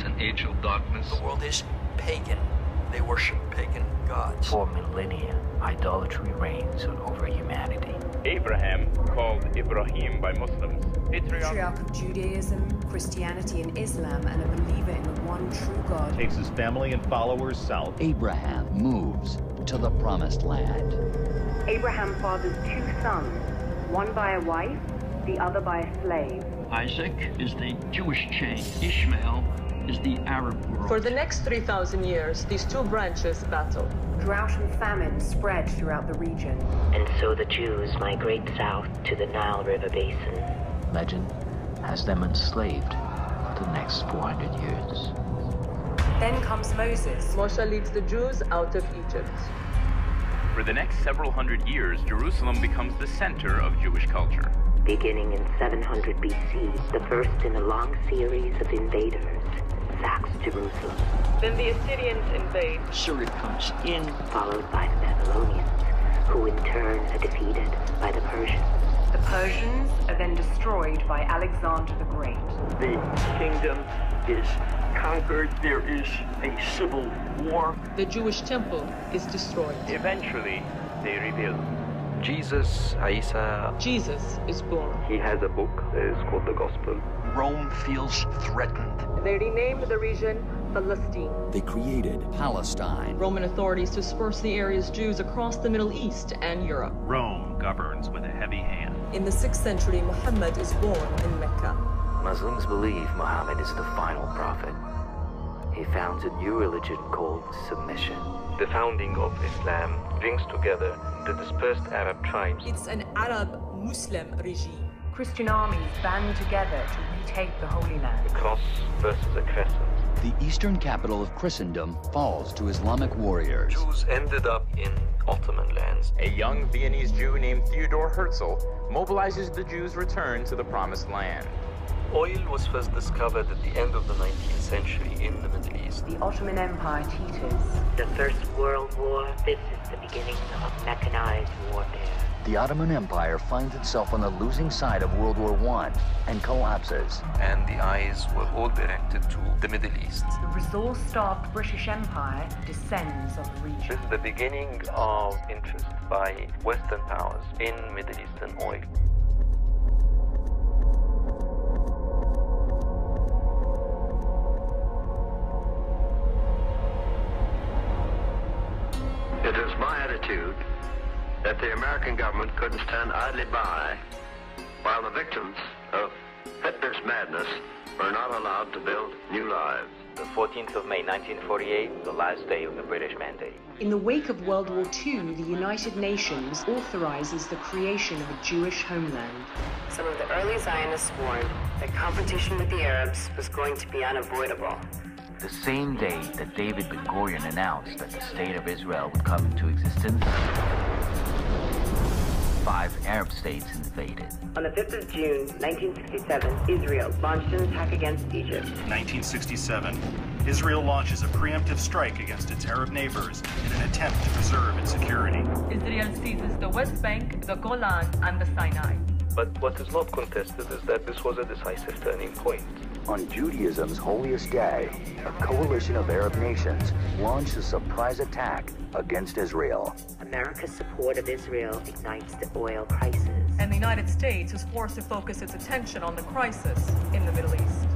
It's an age of darkness. The world is pagan. They worship pagan gods. For millennia, idolatry reigns over humanity. Abraham, called Ibrahim by Muslims, patriarch of Judaism, Christianity, and Islam, and a believer in the one true God, takes his family and followers south. Abraham moves to the promised land. Abraham fathers two sons, one by a wife, the other by a slave. Isaac is the Jewish chain. Ishmael is the Arab world. For the next 3,000 years, these two branches battle. Drought and famine spread throughout the region. And so the Jews migrate south to the Nile River basin. Legend has them enslaved for the next 400 years. Then comes Moses. Moshe leads the Jews out of Egypt. For the next several hundred years, Jerusalem becomes the center of Jewish culture. Beginning in 700 BC, the first in a long series of invaders sacks Jerusalem. Then the Assyrians invade. Syria comes in, followed by the Babylonians, who in turn are defeated by the Persians. The Persians are then destroyed by Alexander the Great. the kingdom is conquered. There is a civil war. The Jewish temple is destroyed. Eventually, they reveal Jesus is born. He has a book that is called the Gospel. Rome feels threatened. They renamed the region Palestine. They created Palestine. Roman authorities dispersed the area's Jews across the Middle East and Europe. Rome governs with a heavy hand. In the 6th century, Muhammad is born in Mecca. Muslims believe Muhammad is the final prophet. He founds a new religion called submission. The founding of Islam brings together the dispersed Arab tribes. It's an Arab-Muslim regime. Christian armies band together to retake the Holy Land. A cross versus a crescent. The eastern capital of Christendom falls to Islamic warriors. Jews ended up in Ottoman lands. a young Viennese Jew named Theodor Herzl mobilizes the Jews' return to the Promised Land. Oil was first discovered at the end of the 19th century in the Middle East. The Ottoman Empire teeters. The First World War, this is the beginning of mechanized warfare. The Ottoman Empire finds itself on the losing side of World War I and collapses. And the eyes were all directed to the Middle East. The resource-starved British Empire descends on the region. This is the beginning of interest by Western powers in Middle Eastern oil. It is my attitude that the American government couldn't stand idly by while the victims of Hitler's madness were not allowed to build new lives. The 14th of May, 1948, the last day of the British Mandate. In the wake of World War II, the United Nations authorizes the creation of a Jewish homeland. Some of the early Zionists warned that confrontation with the Arabs was going to be unavoidable. The same day that David Ben Gurion announced that the State of Israel would come into existence, 5 Arab states invaded. On the 5th of June, 1967, Israel launched an attack against Egypt. 1967, Israel launches a preemptive strike against its Arab neighbors in an attempt to preserve its security. Israel seizes the West Bank, the Golan, and the Sinai. But what is not contested is that this was a decisive turning point. On Judaism's holiest day, a coalition of Arab nations launched a surprise attack against Israel. America's support of Israel ignites the oil crisis. And the United States is forced to focus its attention on the crisis in the Middle East.